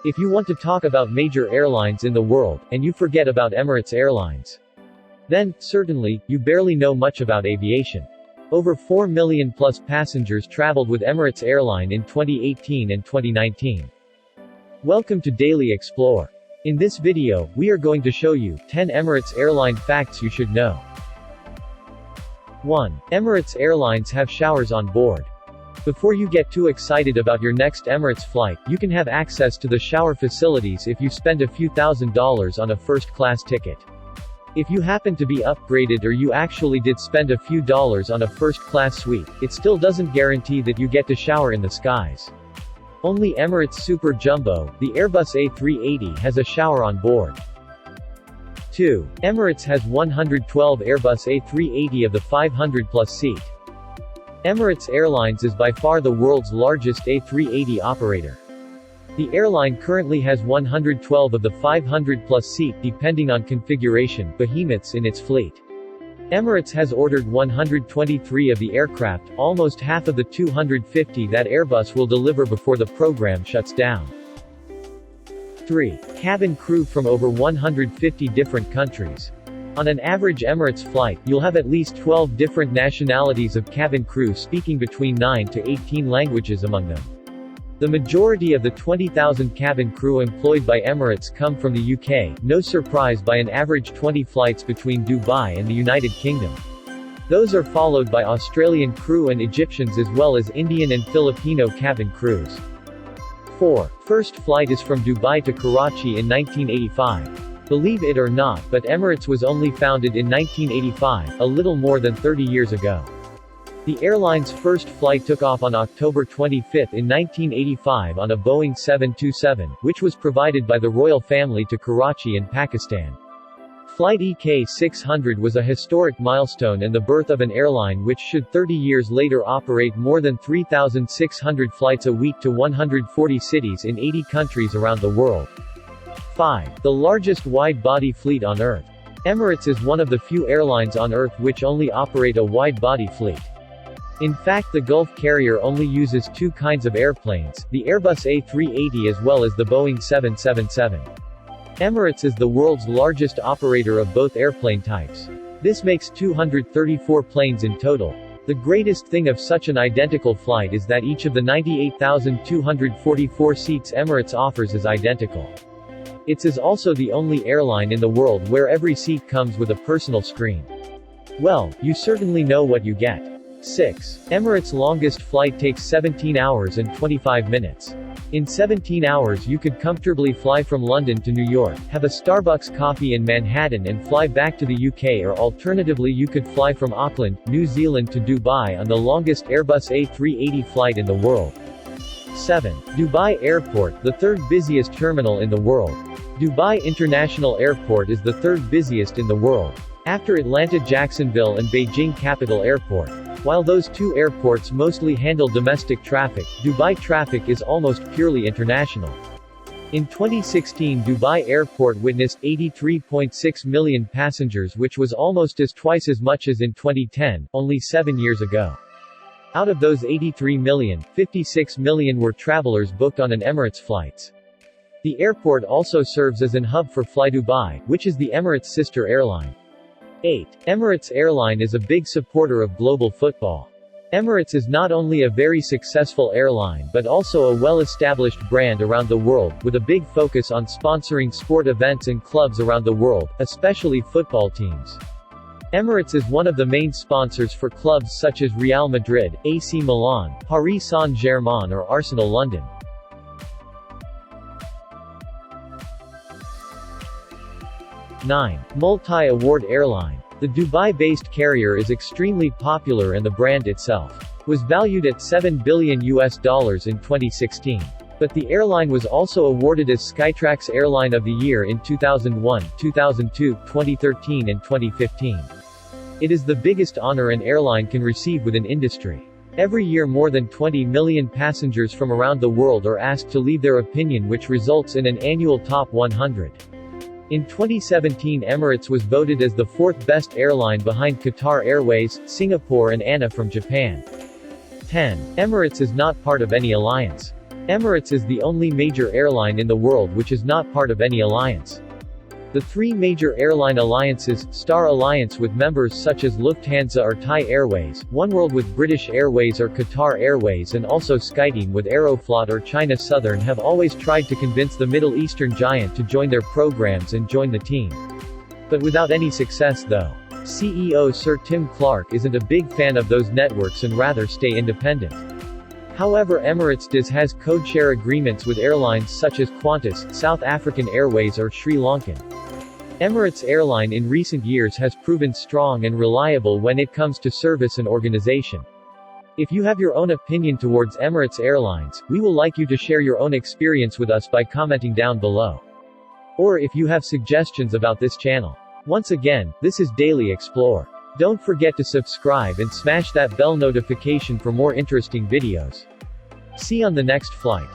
If you want to talk about major airlines in the world, and you forget about Emirates Airlines, then, certainly, you barely know much about aviation. Over 4 million plus passengers traveled with Emirates Airline in 2018 and 2019. Welcome to Daily Explore. In this video, we are going to show you 10 Emirates Airline facts you should know. 1. Emirates Airlines have showers on board. Before you get too excited about your next Emirates flight, you can have access to the shower facilities if you spend a few $1,000s on a first-class ticket. If you happen to be upgraded or you actually did spend a few dollars on a first-class suite, it still doesn't guarantee that you get to shower in the skies. Only Emirates Super Jumbo, the Airbus A380, has a shower on board. 2. Emirates has 112 Airbus A380 of the 500-plus seat. Emirates Airlines is by far the world's largest A380 operator. The airline currently has 112 of the 500-plus seat depending on configuration behemoths in its fleet. Emirates has ordered 123 of the aircraft, almost half of the 250 that Airbus will deliver before the program shuts down. 3. Cabin crew from over 150 different countries. On an average Emirates flight, you'll have at least 12 different nationalities of cabin crew speaking between 9 to 18 languages among them. The majority of the 20,000 cabin crew employed by Emirates come from the UK, no surprise by an average 20 flights between Dubai and the United Kingdom. Those are followed by Australian crew and Egyptians as well as Indian and Filipino cabin crews. 4. First flight is from Dubai to Karachi in 1985. Believe it or not, but Emirates was only founded in 1985, a little more than 30 years ago. The airline's first flight took off on October 25 in 1985 on a Boeing 727, which was provided by the royal family to Karachi in Pakistan. Flight EK600 was a historic milestone and the birth of an airline which should 30 years later operate more than 3,600 flights a week to 140 cities in 80 countries around the world. 5. The largest wide-body fleet on Earth. Emirates is one of the few airlines on Earth which only operate a wide-body fleet. In fact, the Gulf carrier only uses two kinds of airplanes, the Airbus A380 as well as the Boeing 777. Emirates is the world's largest operator of both airplane types. This makes 234 planes in total. The greatest thing of such an identical flight is that each of the 98,244 seats Emirates offers is identical. It is also the only airline in the world where every seat comes with a personal screen. Well, you certainly know what you get. 6. Emirates' longest flight takes 17 hours and 25 minutes. In 17 hours you could comfortably fly from London to New York, have a Starbucks coffee in Manhattan and fly back to the UK, or alternatively you could fly from Auckland, New Zealand to Dubai on the longest Airbus A380 flight in the world. 7. Dubai Airport, the third busiest terminal in the world. Dubai International Airport is the third busiest in the world, after Atlanta Jacksonville and Beijing Capital Airport. While those two airports mostly handle domestic traffic, Dubai traffic is almost purely international. In 2016, Dubai Airport witnessed 83.6 million passengers, which was almost twice as much as in 2010, only 7 years ago. Out of those 83 million, 56 million were travelers booked on an Emirates flights. The airport also serves as an hub for FlyDubai, which is the Emirates' sister airline. 8. Emirates Airline is a big supporter of global football. Emirates is not only a very successful airline but also a well-established brand around the world, with a big focus on sponsoring sport events and clubs around the world, especially football teams. Emirates is one of the main sponsors for clubs such as Real Madrid, AC Milan, Paris Saint-Germain or Arsenal London. 9. Multi-Award Airline. The Dubai-based carrier is extremely popular and the brand itself was valued at $7 billion in 2016. But the airline was also awarded as Skytrax Airline of the Year in 2001, 2002, 2013 and 2015. It is the biggest honor an airline can receive within industry. Every year more than 20 million passengers from around the world are asked to leave their opinion, which results in an annual top 100. In 2017, Emirates was voted as the fourth best airline behind Qatar Airways, Singapore and ANA from Japan. 10. Emirates is not part of any alliance. Emirates is the only major airline in the world which is not part of any alliance. The three major airline alliances, Star Alliance with members such as Lufthansa or Thai Airways, Oneworld with British Airways or Qatar Airways, and also Skyteam with Aeroflot or China Southern, have always tried to convince the Middle Eastern giant to join their programs and join the team. But without any success though. CEO Sir Tim Clark isn't a big fan of those networks and rather stay independent. However, Emirates does has code-share agreements with airlines such as Qantas, South African Airways or Sri Lankan. Emirates Airline in recent years has proven strong and reliable when it comes to service and organization. If you have your own opinion towards Emirates Airlines, we will like you to share your own experience with us by commenting down below. Or if you have suggestions about this channel. Once again, this is Daily Explore. Don't forget to subscribe and smash that bell notification for more interesting videos. See you on the next flight.